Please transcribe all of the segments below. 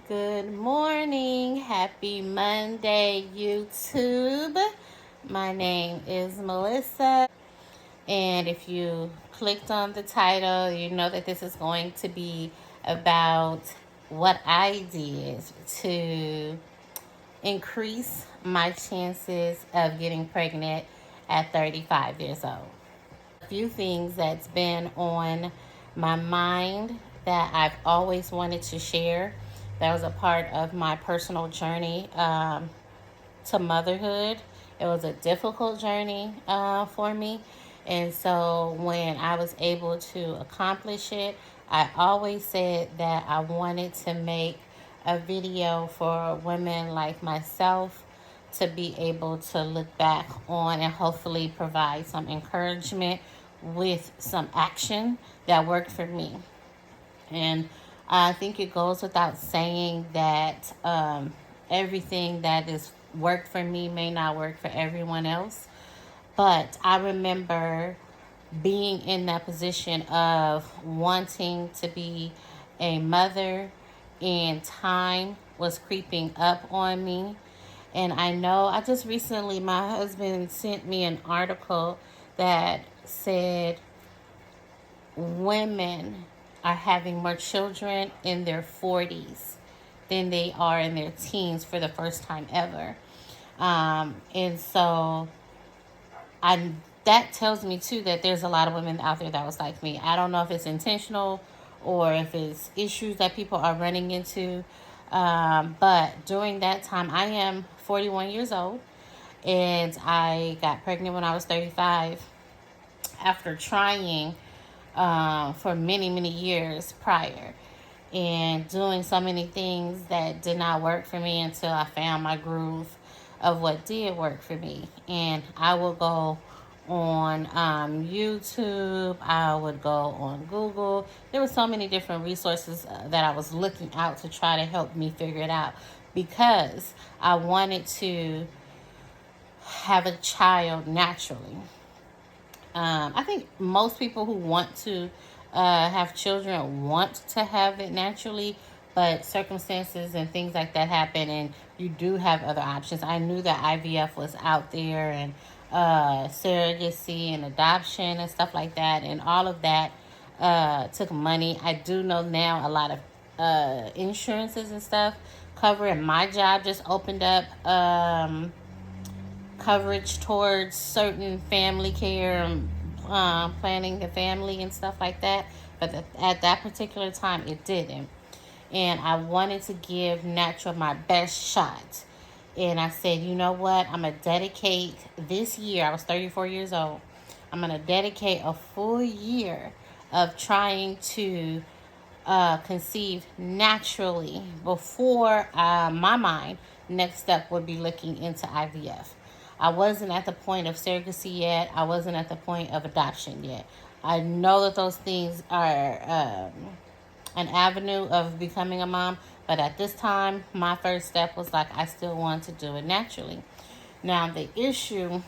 Good morning. Happy Monday, YouTube. My name is Melissa. And if you clicked on the title, you know that this is going to be about what I did to increase my chances of getting pregnant at 35 years old. A few things that's been on my mind that I've always wanted to share. That was a part of my personal journey to motherhood. It was a difficult journey for me. And so when I was able to accomplish it, I always said that I wanted to make a video for women like myself to be able to look back on and hopefully provide some encouragement with some action that worked for me. And I think it goes without saying that everything that is worked for me may not work for everyone else. But I remember being in that position of wanting to be a mother, and time was creeping up on me. And I know I just recently, my husband sent me an article that said women are having more children in their 40s than they are in their teens for the first time ever. And so I that tells me too that there's a lot of women out there that was like me. I don't know if it's intentional or if it's issues that people are running into. But during that time, I am 41 years old, and I got pregnant when I was 35 after trying for many, many years prior and doing so many things that did not work for me until I found my groove of what did work for me. And I will go on YouTube, I would go on Google. There were so many different resources that I was looking out to try to help me figure it out because I wanted to have a child naturally. I think most people who want to have children want to have it naturally, but circumstances and things like that happen, and you do have other options. I knew that IVF was out there, and surrogacy and adoption and stuff like that, and all of that took money. I do know now a lot of insurances and stuff cover, and my job just opened up coverage towards certain family care, planning the family and stuff like that. But at that particular time, it didn't. And I wanted to give natural my best shot. And I said, you know what? I'm going to dedicate this year. I was 34 years old. I'm going to dedicate a full year of trying to conceive naturally before my mind next step would be looking into IVF. I wasn't at the point of surrogacy yet. I wasn't at the point of adoption yet. I know that those things are an avenue of becoming a mom, but at this time, my first step was like I still want to do it naturally. Now, the issue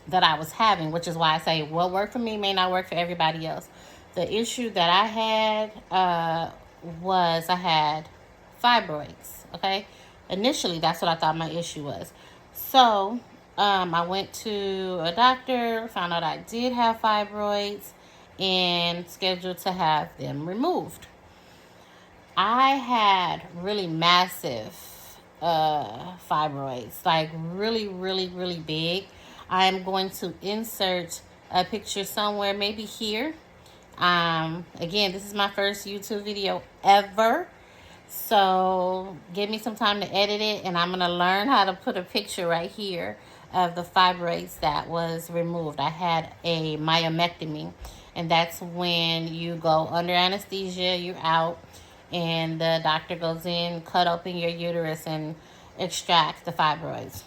that I was having, which is why I say what worked for me may not work for everybody else. The issue that I had was I had fibroids. Okay, initially that's what I thought my issue was. So I went to a doctor, found out I did have fibroids, and scheduled to have them removed. I had really massive fibroids, like really, really, really big. I'm going to insert a picture somewhere, maybe here. Again, this is my first YouTube video ever. So give me some time to edit it, and I'm going to learn how to put a picture right here of the fibroids that was removed. I had a myomectomy, and that's when you go under anesthesia, you're out, and the doctor goes in, cut open your uterus, and extract the fibroids.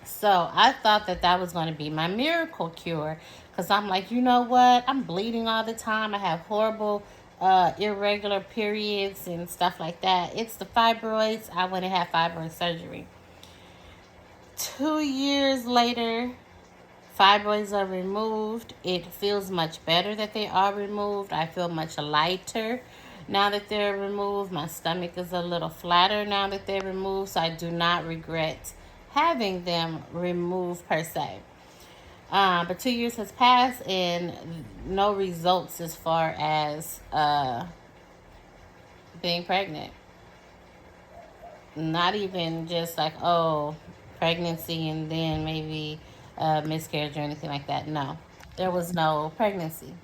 So I thought that that was going to be my miracle cure because I'm like, you know what? I'm bleeding all the time. I have horrible, irregular periods and stuff like that. It's the fibroids. I went and had fibroid surgery. 2 years later, fibroids are removed. It feels much better that they are removed. I feel much lighter. now that they're removed. My stomach is a little flatter now that they're removed, so I do not regret having them removed per se. But 2 years has passed and no results as far as being pregnant. Not even just like, oh, pregnancy and then maybe miscarriage or anything like that. No, there was no pregnancy.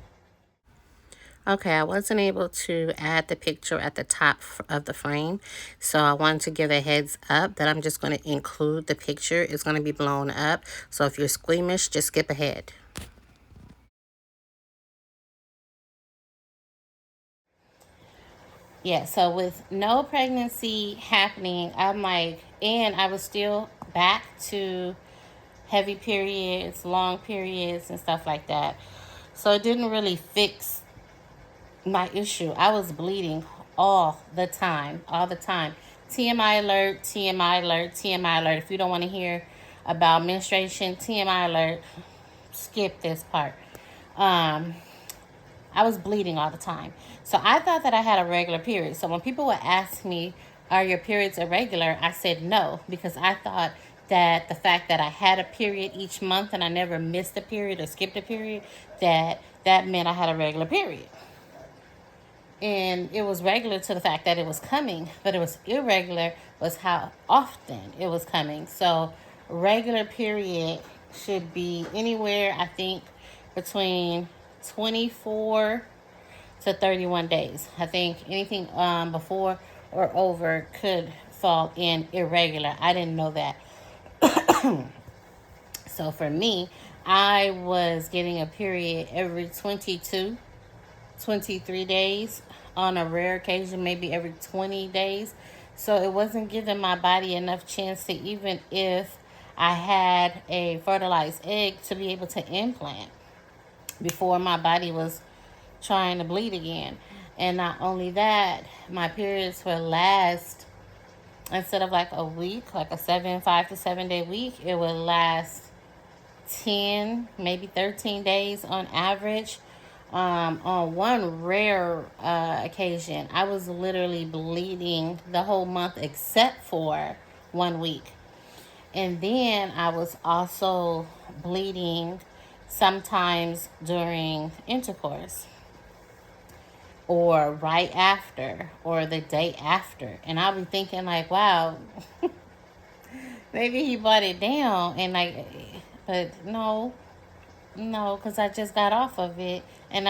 Okay, I wasn't able to add the picture at the top of the frame, so I wanted to give a heads up that I'm just going to include the picture. It's going to be blown up, so if you're squeamish, just skip ahead. Yeah, so with no pregnancy happening, I'm like, and I was still back to heavy periods, long periods, and stuff like that. So it didn't really fix my issue. I was bleeding all the time, all the time. TMI alert, TMI alert, TMI alert. If you don't want to hear about menstruation, TMI alert, skip this part. Um, I was bleeding all the time. So I thought that I had a regular period. So when people would ask me, are your periods irregular? I said no, because I thought that the fact that I had a period each month and I never missed a period or skipped a period, that meant I had a regular period. And it was regular to the fact that it was coming, but it was irregular was how often it was coming. So regular period should be anywhere, I think, between 24 to 31 days. I think anything before or over could fall in irregular. I didn't know that. So for me, I was getting a period every 22, 23 days, on a rare occasion maybe every 20 days. So it wasn't giving my body enough chance to, even if I had a fertilized egg, to be able to implant before my body was trying to bleed again. And not only that, my periods would last, instead of like a week, like a 5 to 7 day week, it would last 10, maybe 13 days on average. On one rare occasion, I was literally bleeding the whole month except for 1 week. And then I was also bleeding sometimes during intercourse, or right after, or the day after. And I'll be thinking like, wow, maybe he bought it down. And like, but no, because I just got off of it. And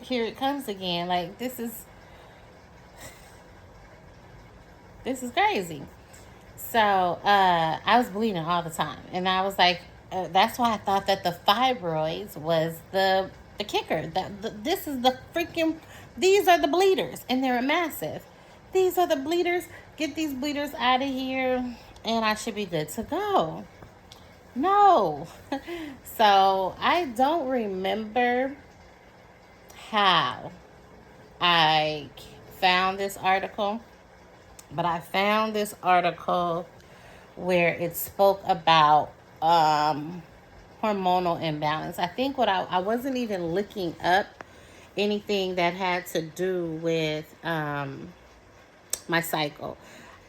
here it comes again. Like, this is crazy. So I was bleeding all the time. And I was like, that's why I thought that the fibroids was the kicker. This is the freaking, these are the bleeders, and they're massive. These are the bleeders. Get these bleeders out of here, and I should be good to go. No. So I don't remember how I found this article, but I found this article where it spoke about hormonal imbalance. I think I wasn't even looking up anything that had to do with my cycle.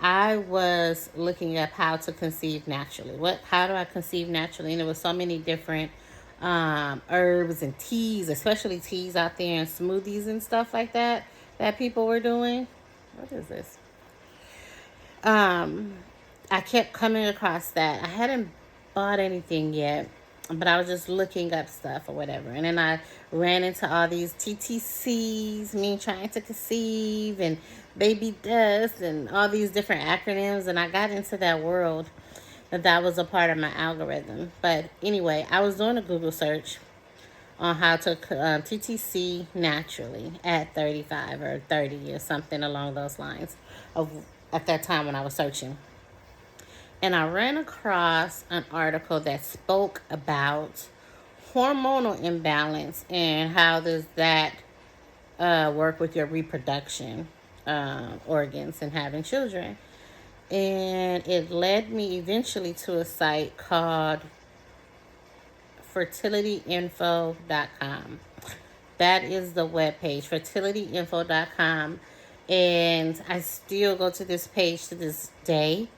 I was looking up how to conceive naturally. How do I conceive naturally? And there was so many different herbs and teas, especially teas out there and smoothies and stuff like that people were doing. What is this? Um, I kept coming across that. I hadn't bought anything yet, but I was just looking up stuff or whatever. And then I ran into all these TTCs, me trying to conceive, and baby dust, and all these different acronyms. And I got into that world, that was a part of my algorithm. But anyway, I was doing a Google search on how to TTC naturally at 35 or 30 or something along those lines of at that time when I was searching. And I ran across an article that spoke about hormonal imbalance and how does that work with your reproduction organs and having children. And it led me eventually to a site called fertilityinfo.com. that is the webpage, fertilityinfo.com. And I still go to this page to this day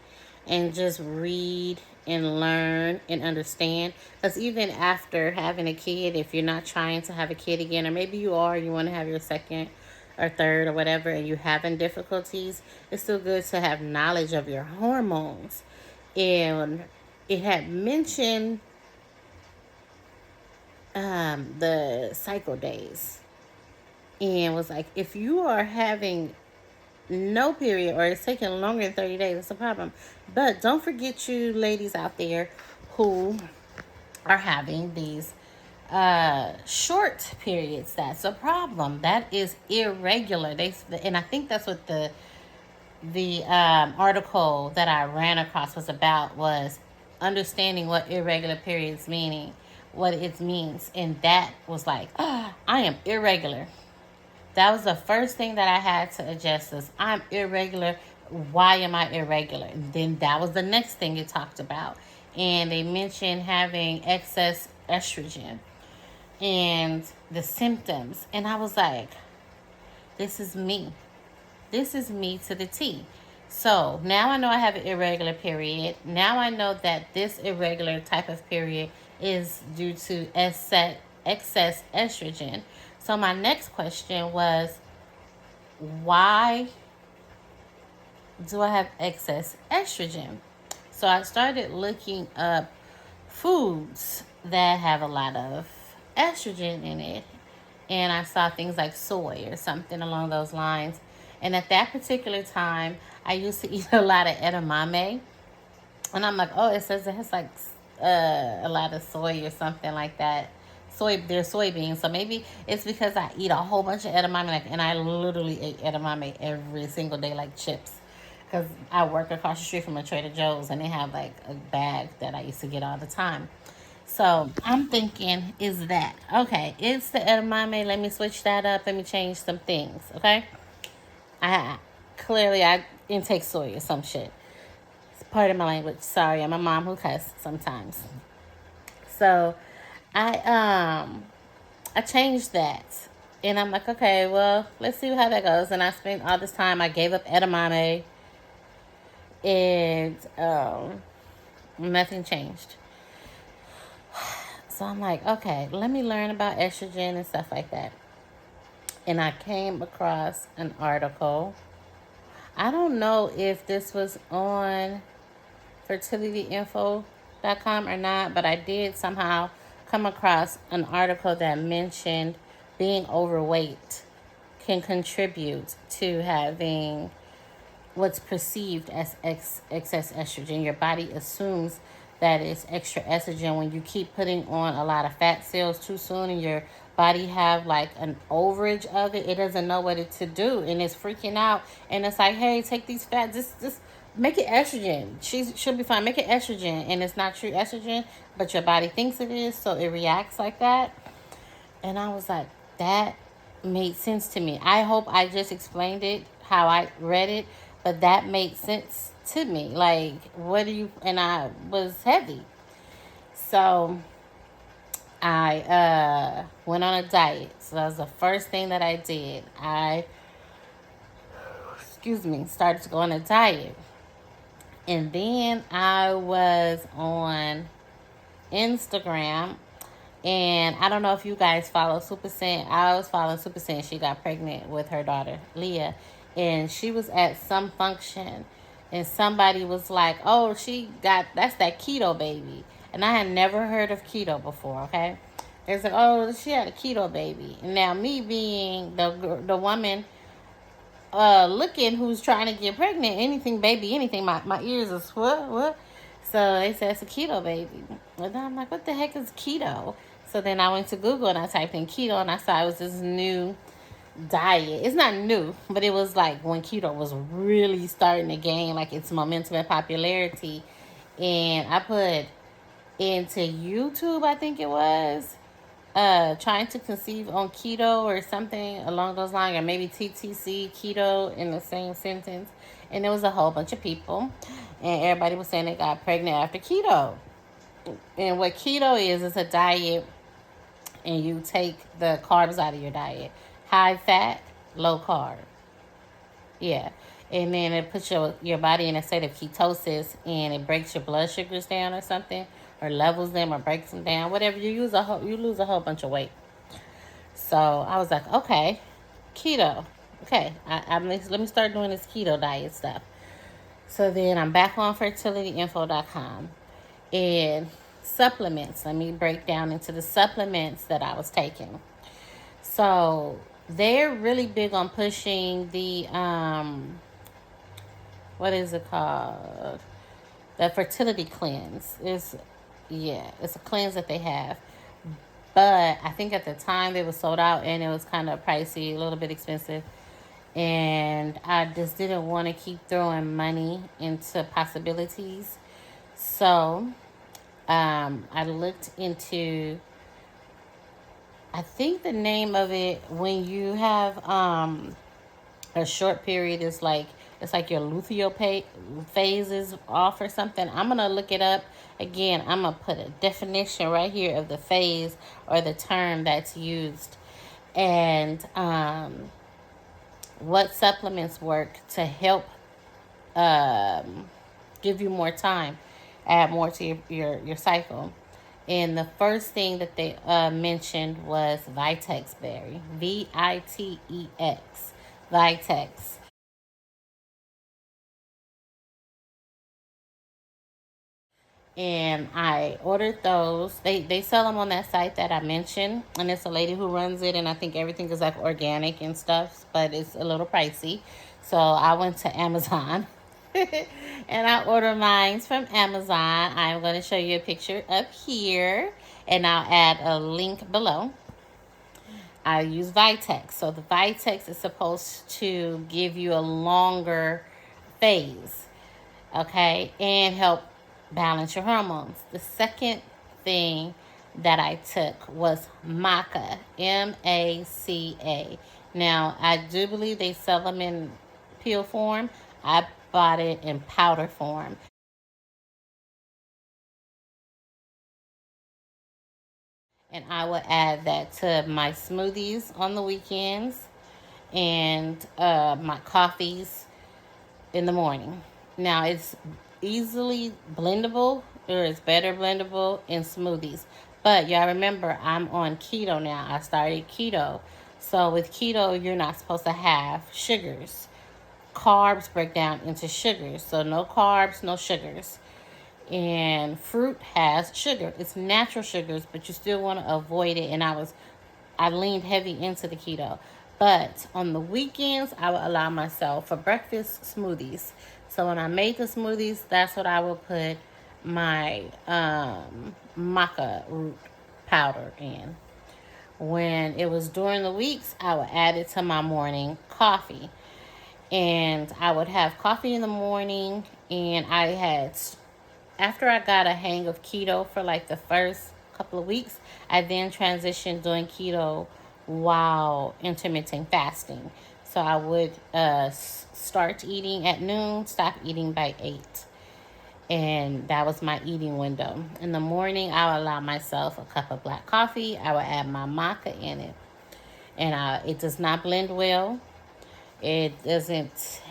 and just read and learn and understand. Because even after having a kid, if you're not trying to have a kid again, or maybe you are, you want to have your second or third or whatever, and you're having difficulties, it's still good to have knowledge of your hormones. And it had mentioned the cycle days, and was like, if you are having no period or it's taking longer than 30 days, it's a problem. But don't forget, you ladies out there who are having these short periods, that's a problem. That is irregular. And I think that's what the article that I ran across was about, was understanding what irregular periods meaning, what it means. And that was like, oh, I am irregular. That was the first thing that I had to adjust, is I'm irregular. Why am I irregular? And then that was the next thing it talked about. And they mentioned having excess estrogen and the symptoms. And I was like, this is me. This is me to the T. So now I know I have an irregular period. Now I know that this irregular type of period is due to excess estrogen. So my next question was, why do I have excess estrogen? So I started looking up foods that have a lot of estrogen in it. And I saw things like soy or something along those lines. And at that particular time, I used to eat a lot of edamame. And I'm like, oh, it says it has like a lot of soy or something like that. They're soybeans. So maybe it's because I eat a whole bunch of edamame. Like, and I literally ate edamame every single day like chips. Because I work across the street from a Trader Joe's, and they have like a bag that I used to get all the time. So I'm thinking, is that okay? It's the edamame. Let me switch that up. Let me change some things. Okay. I clearly I intake soy or some shit. It's part of my language. Sorry, I'm a mom who cuss sometimes. So I changed that. And I'm like, okay, well, let's see how that goes. And I spent all this time, I gave up edamame, and nothing changed. So I'm like, okay, let me learn about estrogen and stuff like that. And I came across an article. I don't know if this was on fertilityinfo.com or not, but I did somehow come across an article that mentioned being overweight can contribute to having what's perceived as excess estrogen. Your body assumes that it's extra estrogen when you keep putting on a lot of fat cells too soon, and your body have like an overage of it. It doesn't know what it to do, and it's freaking out. And it's like, hey, take these fats, just make it estrogen. She'll be fine. Make it estrogen, and it's not true estrogen, but your body thinks it is, so it reacts like that. And I was like, that made sense to me. I hope I just explained it how I read it, but that made sense to me. Like, what do you, and I was heavy. So I went on a diet. So that was the first thing that I did. Started to go on a diet. And then I was on Instagram. And I don't know if you guys follow Super Scent. I was following Super Scent. She got pregnant with her daughter, Leah. And she was at some function. And somebody was like, oh, that's that keto baby. And I had never heard of keto before, okay? It's like, oh, she had a keto baby. And now me being the woman looking who's trying to get pregnant, anything baby, anything, my ears is what? So they said it's a keto baby. And I'm like, what the heck is keto? So then I went to Google and I typed in keto, and I saw it was this new diet. It's not new, but it was like when keto was really starting to gain like its momentum and popularity. And I put into YouTube, I think it was, trying to conceive on keto or something along those lines, or maybe TTC, keto in the same sentence. And there was a whole bunch of people, and everybody was saying they got pregnant after keto. And what keto is a diet and you take the carbs out of your diet. High fat, low carb. Yeah. And then it puts your body in a state of ketosis, and it breaks your blood sugars down or something, or levels them or breaks them down. Whatever, you lose a whole bunch of weight. So I was like, okay, keto. Okay, let me start doing this keto diet stuff. So then I'm back on fertilityinfo.com, and supplements. Let me break down into the supplements that I was taking. So they're really big on pushing the what is it called? The fertility cleanse. It's a cleanse that they have. But I think at the time they were sold out, and it was kind of pricey, a little bit expensive. And I just didn't want to keep throwing money into possibilities. So I looked into, I think the name of it, when you have a short period, is like, it's like your luteal phase is off or something. I'm gonna look it up again. I'm gonna put a definition right here of the phase or the term that's used, and what supplements work to help give you more time, add more to your cycle. And the first thing that they mentioned was Vitex berry, Vitex, Vitex. And I ordered those. They sell them on that site that I mentioned, and it's a lady who runs it, and I think everything is like organic and stuff, but it's a little pricey. So I went to Amazon and I ordered mine from Amazon. I'm going to show you a picture up here, and I'll add a link below. I use Vitex. So the Vitex is supposed to give you a longer phase, okay, and help balance your hormones. The second thing that I took was maca, Maca. Now, I do believe they sell them in pill form. I bought it in powder form. And I would add that to my smoothies on the weekends, and my coffees in the morning. Now, it's easily blendable, or it's better blendable in smoothies. But y'all remember, I'm on keto now. I started keto. So with keto, you're not supposed to have sugars. Carbs break down into sugars. So no carbs, no sugars. And fruit has sugar. It's natural sugars, but you still want to avoid it. And I leaned heavy into the keto. But on the weekends, I would allow myself for breakfast smoothies. So when I made the smoothies, that's what I would put my maca root powder in. When it was during the weeks, I would add it to my morning coffee. And I would have coffee in the morning, and after I got a hang of keto for like the first couple of weeks, I then transitioned doing keto while intermittent fasting. So I would start eating at noon, stop eating by 8. And that was my eating window. In the morning, I would allow myself a cup of black coffee. I would add my maca in it. And it does not blend well. It doesn't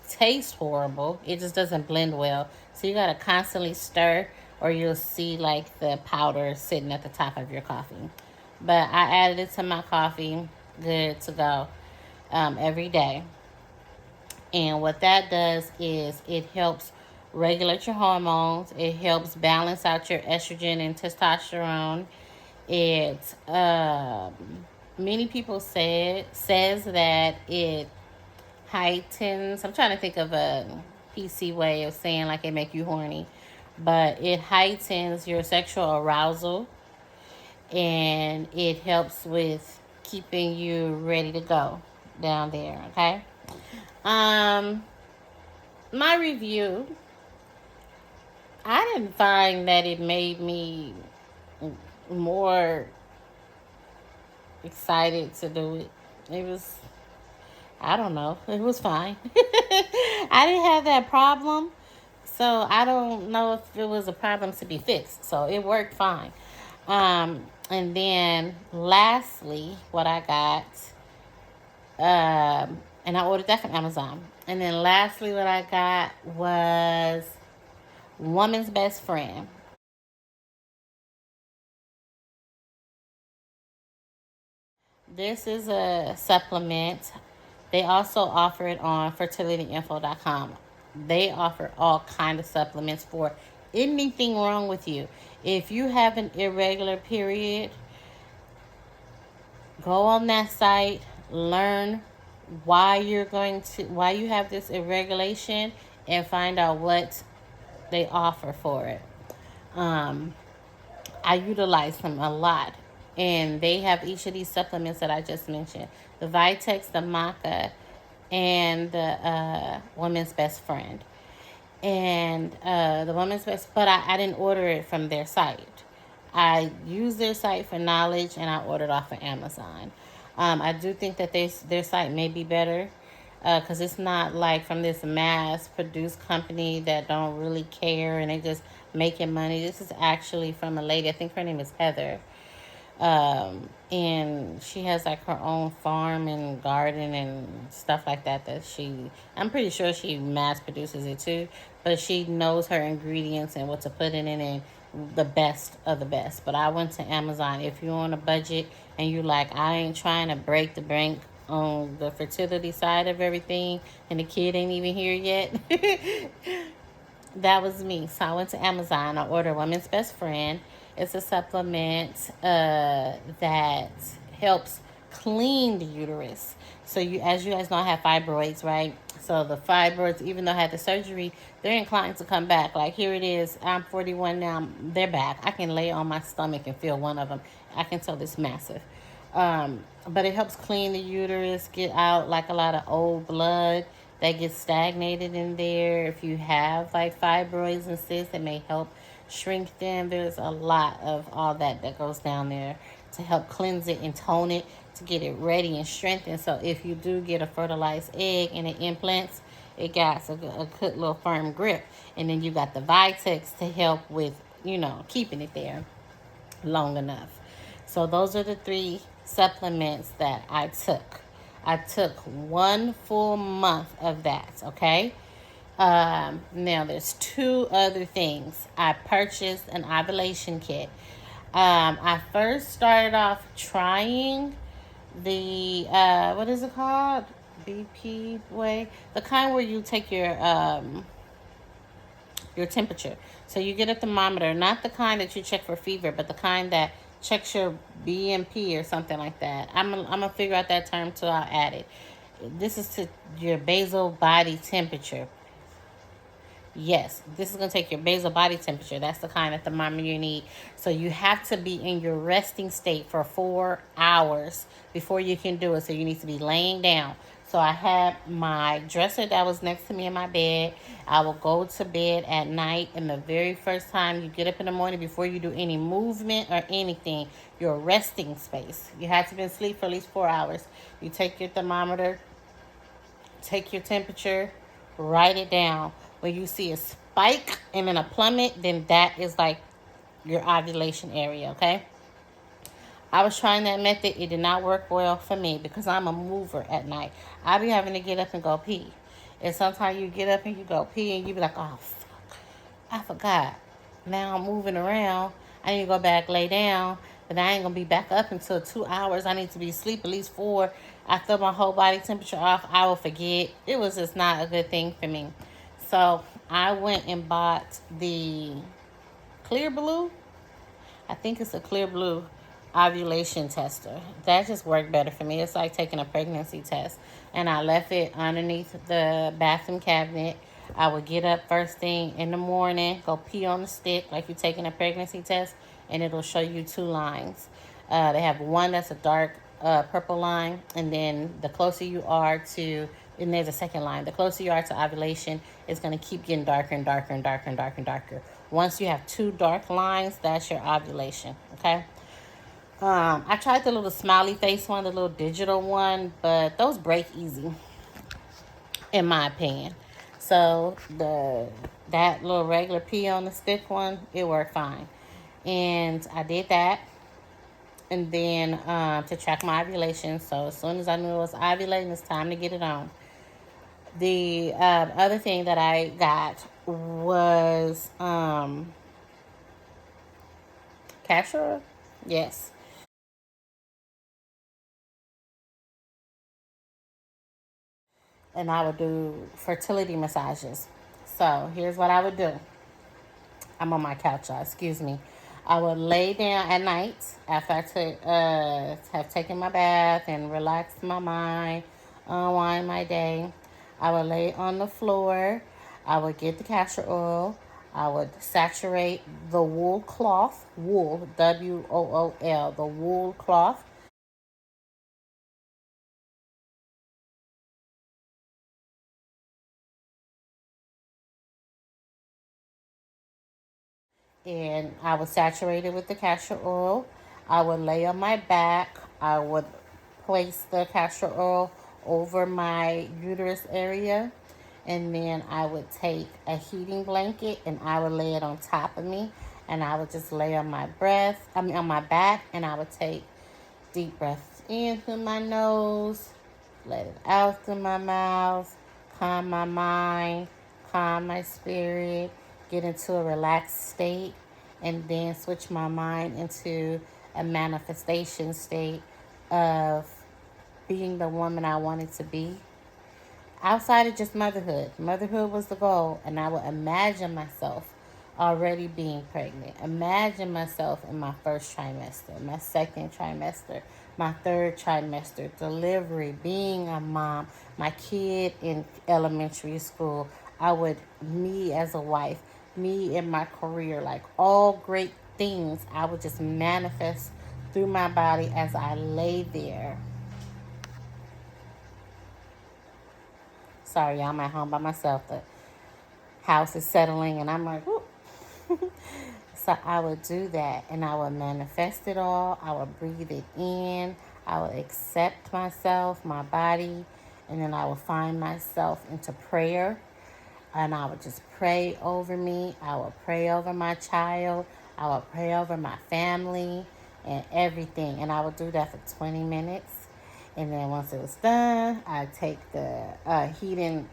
taste horrible. It just doesn't blend well. So you gotta constantly stir, or you'll see like the powder sitting at the top of your coffee. But I added it to my coffee, good to go, every day. And what that does is it helps regulate your hormones. It helps balance out your estrogen and testosterone. It many people says that it heightens. I'm trying to think of a PC way of saying like it make you horny, but it heightens your sexual arousal, and it helps with keeping you ready to go down there. Okay. Um, my review, I didn't find that it made me more excited to do it. It was, I don't know, it was fine. I didn't have that problem, so I don't know if it was a problem to be fixed. So it worked fine. And then lastly, what I got, and I ordered that from Amazon. And then lastly, what I got was Woman's Best Friend. This is a supplement. They also offer it on fertilityinfo.com. They offer all kind of supplements for anything wrong with you. If you have an irregular period, go on that site, learn why you have this irregulation, and find out what they offer for it. Um, I utilize them a lot. And they have each of these supplements that I just mentioned: the Vitex, the Maca, and the Woman's Best Friend. And the Woman's Best, but I didn't order it from their site. I use their site for knowledge, and I ordered off of Amazon. I do think that their site may be better because it's not like from this mass produced company that don't really care and they just making money. This is actually from a lady. I think her name is Heather. And she has like her own farm and garden and stuff like that I'm pretty sure she mass produces it too, but she knows her ingredients and what to put in it and the best of the best. But I went to Amazon. If you're on a budget and you like, I ain't trying to break the bank on the fertility side of everything and the kid ain't even here yet, that was me. So I went to Amazon. I ordered Woman's Best Friend. It's a supplement that helps clean the uterus. So as you guys know, I have fibroids, right? So the fibroids, even though I had the surgery, they're inclined to come back. Like here it is. I'm 41 now. They're back. I can lay on my stomach and feel one of them. I can tell it's massive. But it helps clean the uterus, get out like a lot of old blood that gets stagnated in there. If you have like fibroids and cysts, it may help shrink them. There's a lot of all that goes down there to help cleanse it and tone it to get it ready and strengthened. So if you do get a fertilized egg and it implants, it got a good little firm grip. And then you got the Vitex to help with, keeping it there long enough. So those are the three supplements that I took. I took 1 full month of that, okay? Now there's two other things. I purchased an ovulation kit. I first started off trying the, what is it called? BP way? The kind where you take your temperature. So you get a thermometer, not the kind that you check for fever, but the kind that checks your BMP or something like that. I'm gonna figure out that term till I add it. This is to your basal body temperature. Yes, this is going to take your basal body temperature. That's the kind of thermometer you need. So you have to be in your resting state for 4 hours before you can do it. So you need to be laying down. So I had my dresser that was next to me in my bed. I will go to bed at night, and the very first time you get up in the morning, before you do any movement or anything, your resting space. You have to be asleep for at least 4 hours. You take your thermometer, take your temperature, write it down. When you see a spike and then a plummet, then that is like your ovulation area, okay? I was trying that method. It did not work well for me because I'm a mover at night. I be having to get up and go pee. And sometimes you get up and you go pee and you be like, oh, fuck, I forgot. Now I'm moving around. I need to go back, lay down. But I ain't going to be back up until 2 hours. I need to be asleep at least 4. I throw my whole body temperature off. I will forget. It was just not a good thing for me. So I went and bought the Clear Blue. I think it's a Clear Blue ovulation tester. That just worked better for me. It's like taking a pregnancy test. And I left it underneath the bathroom cabinet. I would get up first thing in the morning, go pee on the stick like you're taking a pregnancy test, and it'll show you 2 lines. They have one that's a dark purple line, and then the closer you are to, and there's a second line. The closer you are to ovulation, it's going to keep getting darker and darker and darker and darker and darker. Once you have 2 dark lines, that's your ovulation, okay? I tried the little smiley face one, the little digital one, but those break easy, in my opinion. So that little regular pee on the stick one, it worked fine. And I did that. and then to track my ovulation. So as soon as I knew it was ovulating, it's time to get it on. The other thing that I got was castor oil. Yes. And I would do fertility massages. So here's what I would do. I'm on my couch, y'all. Excuse me. I would lay down at night after have taken my bath and relaxed my mind, unwind my day. I would lay on the floor. I would get the castor oil. I would saturate the wool cloth, wool, WOOL, the wool cloth. And I would saturate it with the castor oil. I would lay on my back. I would place the castor oil over my uterus area, and then I would take a heating blanket and I would lay it on top of me, and I would just lay on my on my back, and I would take deep breaths in through my nose, let it out through my mouth, calm my mind, calm my spirit, get into a relaxed state, and then switch my mind into a manifestation state of being the woman I wanted to be. Outside of just motherhood, motherhood was the goal, and I would imagine myself already being pregnant. Imagine myself in my first trimester, my second trimester, my third trimester, delivery, being a mom, my kid in elementary school. Me as a wife, me in my career, like all great things, I would just manifest through my body as I lay there. Sorry, I'm at home by myself. The house is settling, and I'm like, whoop. So I would do that, and I would manifest it all. I would breathe it in. I would accept myself, my body, and then I would find myself into prayer, and I would just pray over me. I would pray over my child. I would pray over my family and everything, and I would do that for 20 minutes. And then once it was done, I'd take the heating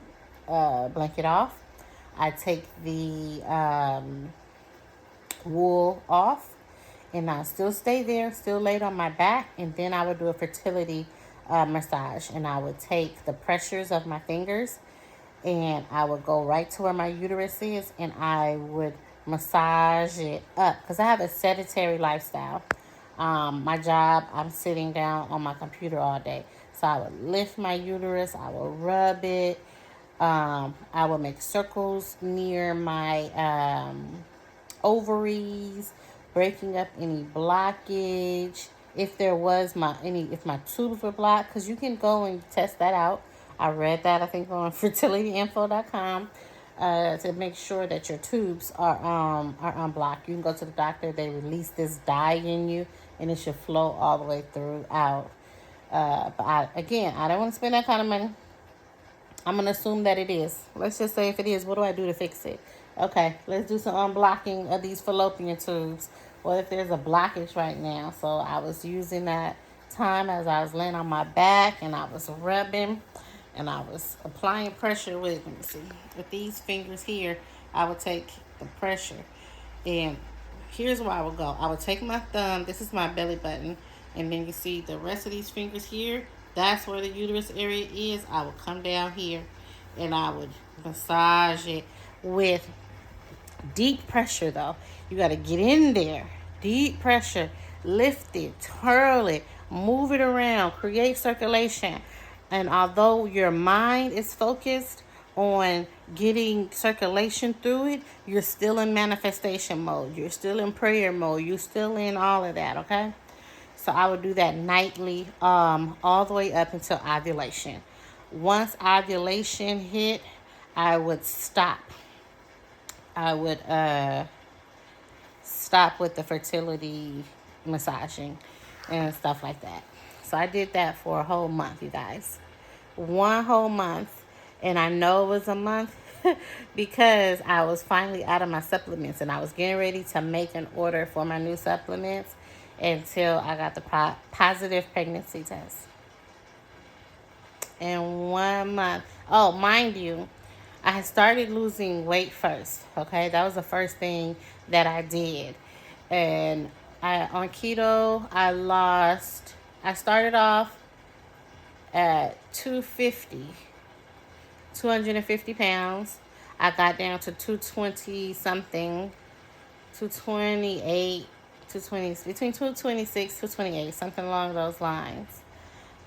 blanket off. I'd take the wool off, and I still stay there, still laid on my back, and then I would do a fertility massage, and I would take the pressures of my fingers, and I would go right to where my uterus is, and I would massage it up because I have a sedentary lifestyle. My job, I'm sitting down on my computer all day, so I would lift my uterus, I would rub it, I would make circles near my ovaries, breaking up any blockage. If there was if my tubes were blocked, because you can go and test that out. I read that, I think, on fertilityinfo.com, to make sure that your tubes are unblocked. You can go to the doctor. They release this dye in you, and it should flow all the way throughout. Again, I don't want to spend that kind of money. I'm going to assume that it is. Let's just say if it is, what do I do to fix it? Okay, let's do some unblocking of these fallopian tubes. What if there's a blockage right now? So I was using that time as I was laying on my back, and I was rubbing, and I was applying pressure with, let me see, with these fingers here. I would take the pressure, and here's where I would go. I would take my thumb, this is my belly button, and then you see the rest of these fingers here. That's where the uterus area is. I would come down here, and I would massage it with deep pressure, though. You got to get in there. Deep pressure. Lift it, twirl it, move it around, create circulation. And although your mind is focused on getting circulation through it, you're still in manifestation mode. You're still in prayer mode. You're still in all of that, okay? So I would do that nightly, all the way up until ovulation. Once ovulation hit, I would stop. I would stop with the fertility massaging and stuff like that. So I did that for a whole month, you guys. One whole month. And I know it was a month because I was finally out of my supplements, and I was getting ready to make an order for my new supplements. until I got the positive pregnancy test. In 1 month. Oh, mind you, I had started losing weight first. Okay, that was the first thing that I did, and on keto I started off at 250 pounds. I got down to 220 something, 228, 220, between 226, 228, something along those lines.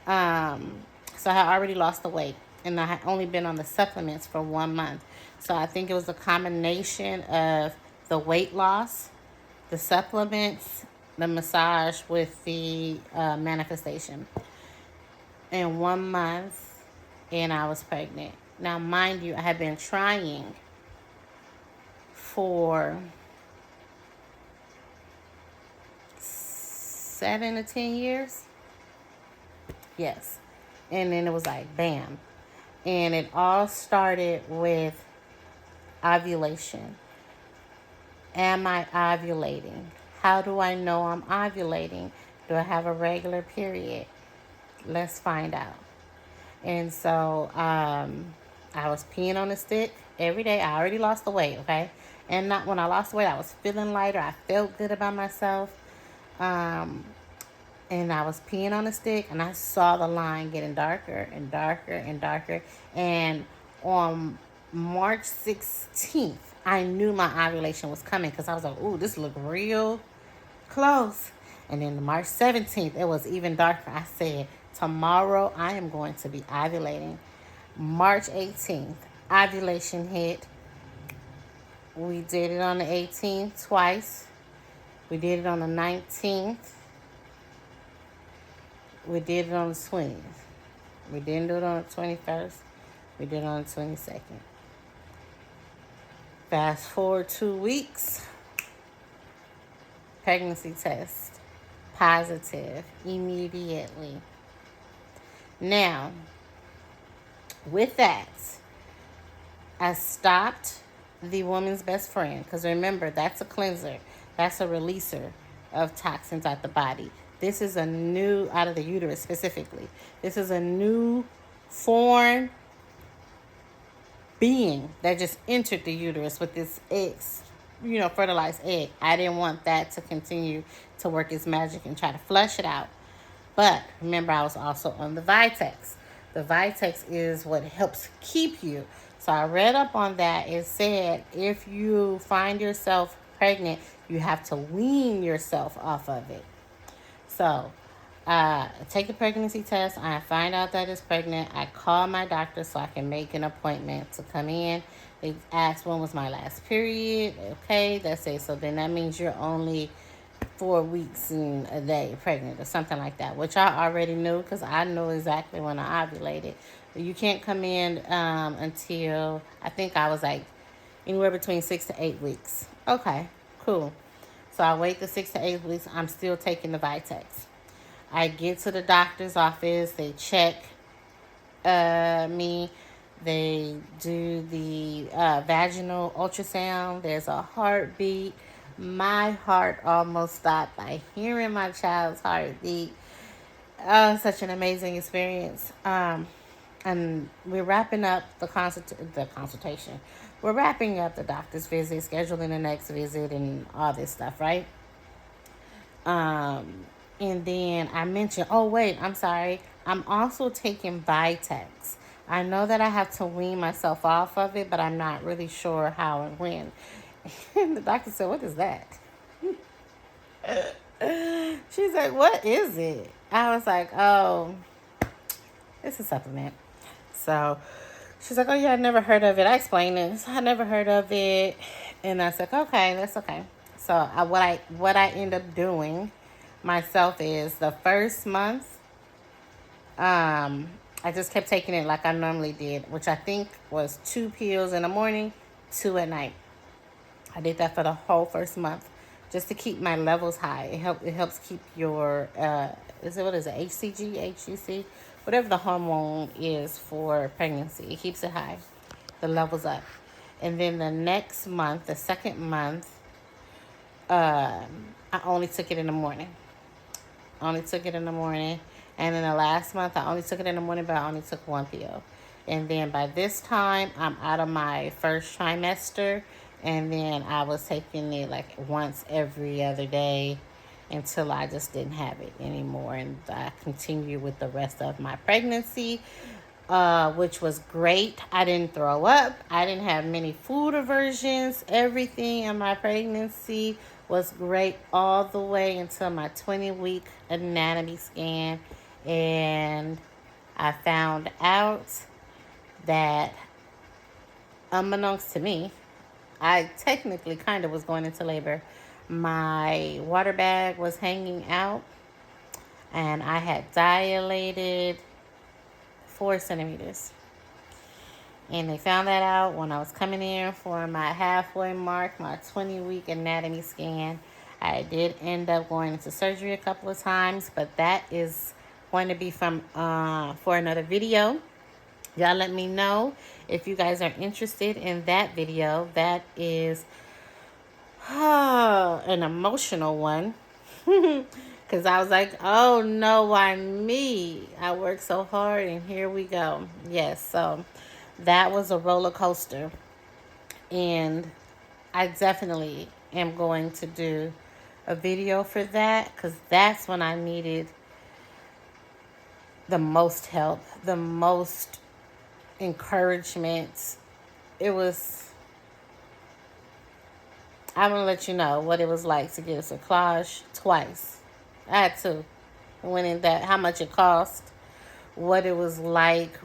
Um, so I had already lost the weight, and I had only been on the supplements for 1 month. So I think it was a combination of the weight loss, the supplements, the massage with the manifestation. In 1 month, and I was pregnant. Now, mind you, I had been trying for 7 to 10 years. Yes. And then it was like, bam. And it all started with ovulation. Am I ovulating? How do I know I'm ovulating? Do I have a regular period? Let's find out. And so I was peeing on the stick every day. I already lost the weight, okay? And not when I lost the weight, I was feeling lighter. I felt good about myself. And I was peeing on the stick, and I saw the line getting darker and darker and darker. And on March 16th, I knew my ovulation was coming because I was like, ooh, this look real close. And then March 17th, it was even darker. I said, tomorrow I am going to be ovulating. March 18th, ovulation hit. We did it on the 18th twice. We did it on the 19th. We did it on the 20th. We didn't do it on the 21st. We did it on the 22nd. Fast forward 2 weeks. Pregnancy test. Positive. Immediately. Now, with that, I stopped the woman's best friend. Because remember, that's a cleanser. That's a releaser of toxins out the body. This is a new, out of the uterus specifically. This is a new foreign being that just entered the uterus with this eggs, fertilized egg. I didn't want that to continue to work its magic and try to flush it out. But remember, I was also on the Vitex. The Vitex is what helps keep you. So I read up on that. It said if you find yourself pregnant, you have to wean yourself off of it. So, take the pregnancy test. I find out that it's pregnant. I call my doctor so I can make an appointment to come in. They asked when was my last period. Okay, that's it. So then that means you're only 4 weeks and a day pregnant or something like that, which I already knew because I know exactly when I ovulated. You can't come in until, I think I was like anywhere between 6 to 8 weeks. Okay, cool. So I wait the 6 to 8 weeks. I'm still taking the Vitex. I get to the doctor's office. They check me. They do the vaginal ultrasound. There's a heartbeat. My heart almost stopped by hearing my child's heartbeat. Such an amazing experience. And we're wrapping up the consultation. We're wrapping up the doctor's visit, scheduling the next visit, and all this stuff, right? And then I mentioned, oh wait, I'm sorry, I'm also taking Vitex. I know that I have to wean myself off of it, but I'm not really sure how and when. And the doctor said, what is that? She's like, what is it? I was like, oh, it's a supplement. So she's like, oh yeah, I never heard of it. I explained it. I never heard of it. And I said, okay, that's okay. So what I end up doing myself is the first month, I just kept taking it like I normally did, which I think was 2 pills in the morning, 2 at night. I did that for the whole first month just to keep my levels high. It helps keep your what is it, HCG, HCC, whatever the hormone is for pregnancy. It keeps it high, the levels up. And then the next month, the second month, I only took it in the morning. I only took it in the morning. And then the last month, I only took it in the morning, but I only took one pill. And then by this time, I'm out of my first trimester. And then I was taking it like once every other day until I just didn't have it anymore. And I continued with the rest of my pregnancy, which was great. I didn't throw up. I didn't have many food aversions. Everything in my pregnancy was great all the way until my 20-week anatomy scan. And I found out that, unbeknownst to me, I technically kind of was going into labor. My water bag was hanging out, and I had dilated 4 centimeters. And they found that out when I was coming in for my halfway mark, my 20-week anatomy scan. I did end up going into surgery a couple of times, but that is going to be from for another video. Y'all let me know if you guys are interested in that video. That is an emotional one. Because I was like, oh no, why me? I worked so hard and here we go. Yes, so that was a roller coaster. And I definitely am going to do a video for that, because that's when I needed the most help, the most encouragement. It was, I'm going to let you know what it was like to get a cerclage twice. I had to. Went in that, how much it cost, what it was like,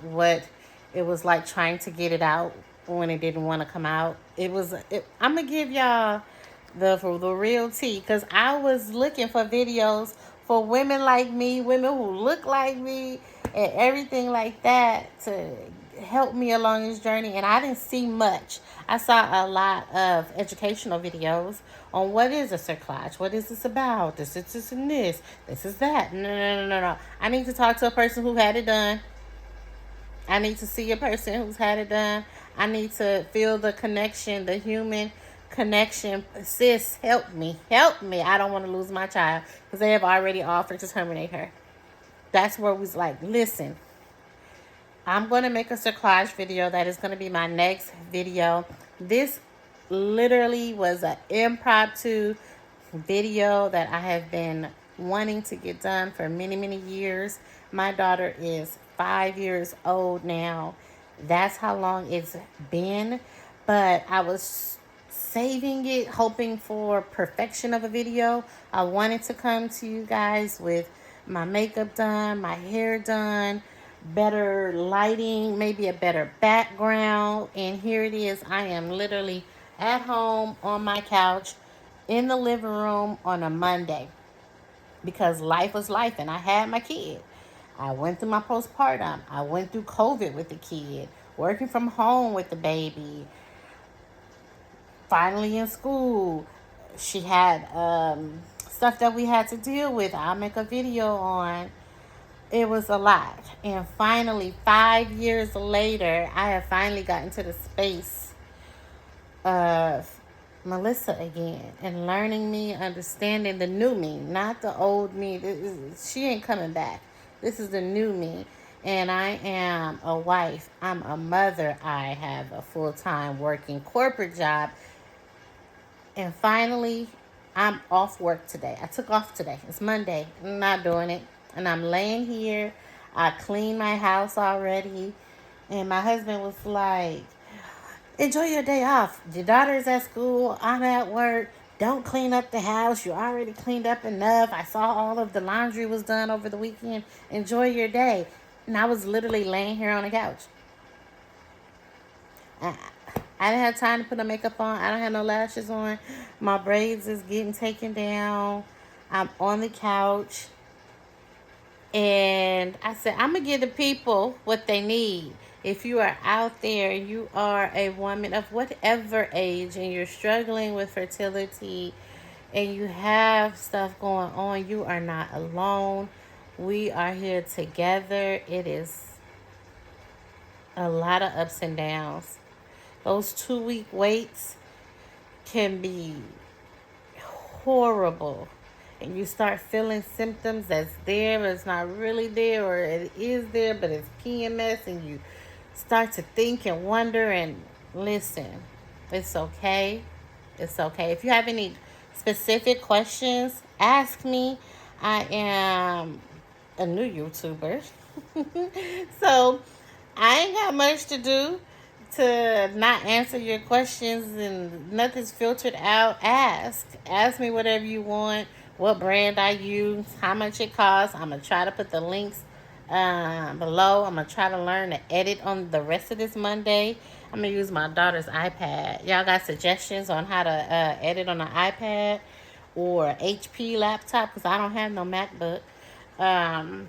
trying to get it out when it didn't want to come out. I'm going to give y'all the real tea, because I was looking for videos for women like me, women who look like me, and everything like that to help me along this journey, and I didn't see much. I saw a lot of educational videos on what is a cerclage, what is this about, this and this is that. No. I need to talk to a person who had it done. I need to see a person who's had it done. I need to feel the connection, the human connection. Sis, help me. I don't want to lose my child, because they have already offered to terminate her. That's where we was like, listen, I'm going to make a cerclage video. That is going to be my next video. This literally was an impromptu video that I have been wanting to get done for many, many years. My daughter is 5 years old now. That's how long it's been. But I was saving it, hoping for perfection of a video. I wanted to come to you guys with my makeup done, my hair done, better lighting, maybe a better background. And here it is. I am literally at home on my couch in the living room on a Monday, because life was life and I had my kid. I went through my postpartum. I went through COVID with the kid, working from home with the baby, finally in school. She had stuff that we had to deal with. I'll make a video on. It was a lot. And finally, 5 years later, I have finally gotten to the space of Melissa again, and learning me, understanding the new me, not the old me. She ain't coming back. This is the new me. And I am a wife. I'm a mother. I have a full-time working corporate job. And finally, I'm off work today. I took off today. It's Monday. I'm not doing it. And I'm laying here. I cleaned my house already. And my husband was like, enjoy your day off. Your daughter's at school. I'm at work. Don't clean up the house. You already cleaned up enough. I saw all of the laundry was done over the weekend. Enjoy your day. And I was literally laying here on the couch. I didn't have time to put no makeup on. I don't have no lashes on. My braids is getting taken down. I'm on the couch. And I said, I'm going to give the people what they need. If you are out there, you are a woman of whatever age, and you're struggling with fertility, and you have stuff going on, you are not alone. We are here together. It is a lot of ups and downs. Those 2-week waits can be horrible. and you start feeling symptoms that's there, but it's not really there, or it is there, but it's PMS, and you start to think and wonder, and listen, it's okay. It's okay. If you have any specific questions, ask me. I am a new YouTuber. So I ain't got much to do to not answer your questions, and nothing's filtered out. Ask me whatever you want, what brand I use, how much it costs. I'm gonna try to put the links below. I'm gonna try to learn to edit on the rest of this Monday. I'm gonna use my daughter's iPad. Y'all got suggestions on how to edit on an iPad or HP laptop, because I don't have no MacBook. um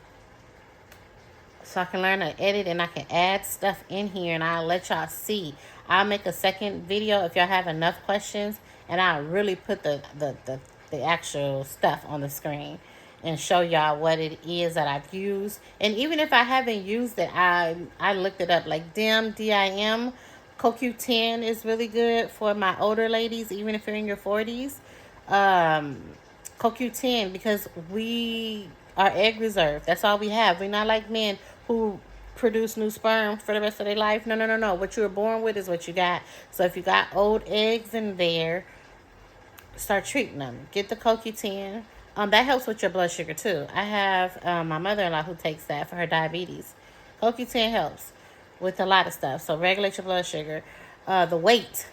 so I can learn to edit, and I can add stuff in here, and I'll let y'all see. I'll make a second video if y'all have enough questions, and I'll really put the actual stuff on the screen and show y'all what it is that I've used. And even if I haven't used it, I looked it up, like DIM CoQ10 is really good for my older ladies, even if you're in your 40s. um CoQ10, because we are egg reserve. That's all we have. We're not like men who produce new sperm for the rest of their life. No, no, no, no. What you were born with is what you got. So if you got old eggs in there, start treating them. Get the CoQ10. That helps with your blood sugar too. I have my mother-in-law who takes that for her diabetes. CoQ10 helps with a lot of stuff. So regulate your blood sugar. The weight.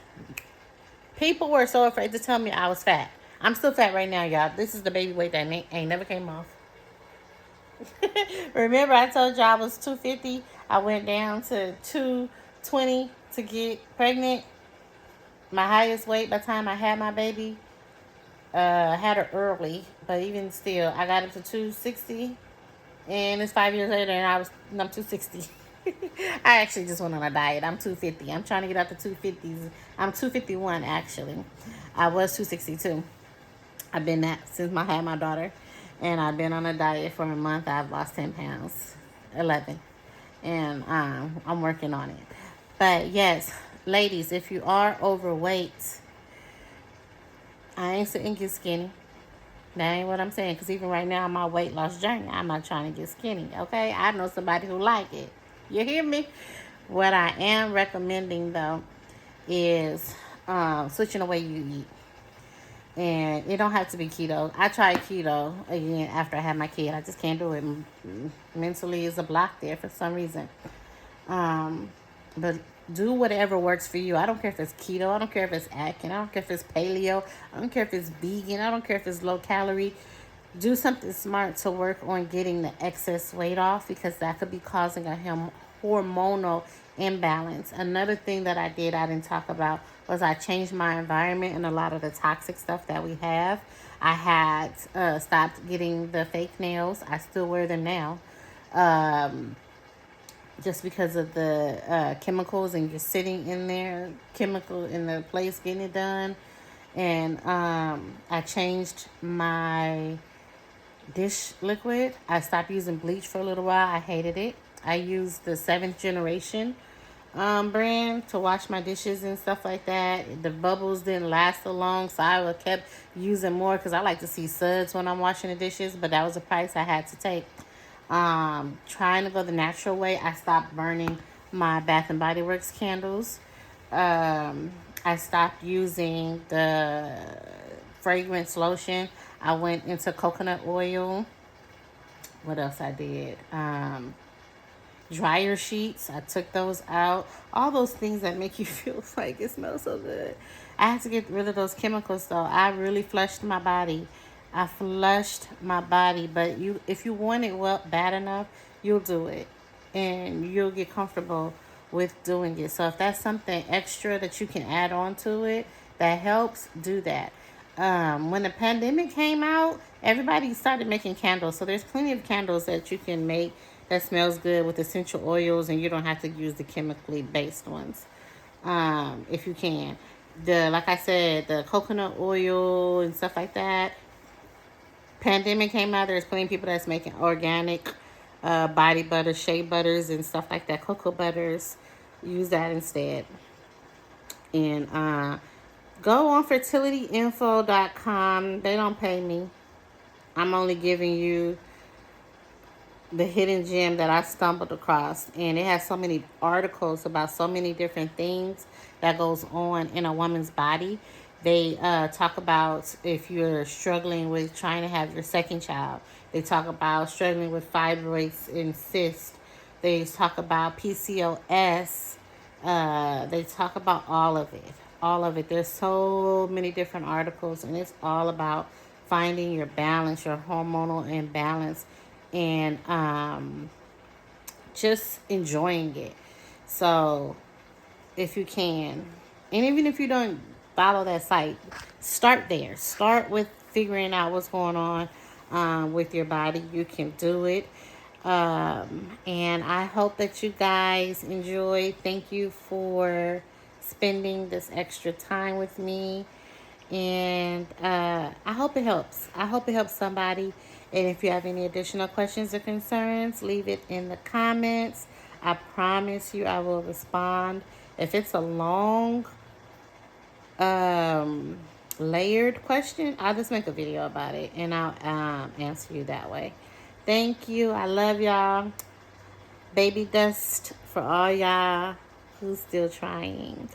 People were so afraid to tell me I was fat. I'm still fat right now, y'all. This is the baby weight that ain't never came off. Remember I told y'all I was 250? I went down to 220 to get pregnant. My highest weight by the time I had my baby. I had her early, but even still, I got up to 260. And it's 5 years later, and I'm 260. I actually just went on a diet. I'm 250. I'm trying to get up to 250s. I'm 251 actually. I was 262. I've been that since I had my daughter, and I've been on a diet for a month. I've lost 10 pounds, 11, and I'm working on it. But yes, ladies, if you are overweight, I ain't saying get skinny. That ain't what I'm saying, because even right now, my weight loss journey, I'm not trying to get skinny, okay? I know somebody who like it. You hear me? What I am recommending, though, is switching the way you eat. And it don't have to be keto. I tried keto again after I had my kid. I just can't do it. Mentally is a block there for some reason. But do whatever works for you. I don't care if it's keto. I don't care if it's Atkins. I don't care if it's paleo. I don't care if it's vegan. I don't care if it's low calorie. Do something smart to work on getting the excess weight off, because that could be causing a hormonal imbalance. Another thing that I didn't talk about, was I changed my environment and a lot of the toxic stuff that we have. I had stopped getting the fake nails. I still wear them now. Just because of the chemicals, and you're sitting in there, chemical in the place getting it done. And I changed my dish liquid. I stopped using bleach for a little while. I hated it. I used the 7th generation brand to wash my dishes and stuff like that. The bubbles didn't last so long, so I kept using more, because I like to see suds when I'm washing the dishes, but that was a price I had to take. Trying to go the natural way. I stopped burning my Bath and Body Works candles. I stopped using the fragrance lotion. I went into coconut oil. What else I did? Dryer sheets. I took those out. All those things that make you feel like it smells so good. I had to get rid of those chemicals, though. I really flushed my body. I flushed my body. But if you want it well bad enough, you'll do it, and you'll get comfortable with doing it. So if that's something extra that you can add on to it that helps, do that. When the pandemic came out, everybody started making candles. So there's plenty of candles that you can make that smells good with essential oils, and you don't have to use the chemically based ones. If you can. Like I said, the coconut oil and stuff like that. Pandemic came out, there's plenty of people that's making organic body butter, shea butters, and stuff like that. Cocoa butters. Use that instead. And go on fertilityinfo.com. They don't pay me. I'm only giving you the hidden gem that I stumbled across, and it has so many articles about so many different things that goes on in a woman's body. They talk about if you're struggling with trying to have your second child. They talk about struggling with fibroids and cysts. They talk about PCOS. They talk about all of it. All of it. There's so many different articles, and it's all about finding your balance, your hormonal imbalance, and just enjoying it. So, if you can, and even if you don't follow that site, start there. Start with figuring out what's going on with your body. You can do it. And I hope that you guys enjoy. Thank you for spending this extra time with me. And I hope it helps. I hope it helps somebody. And if you have any additional questions or concerns, leave it in the comments. I promise you I will respond. If it's a long, layered question, I'll just make a video about it and I'll answer you that way. Thank you. I love y'all. Baby dust for all y'all who's still trying.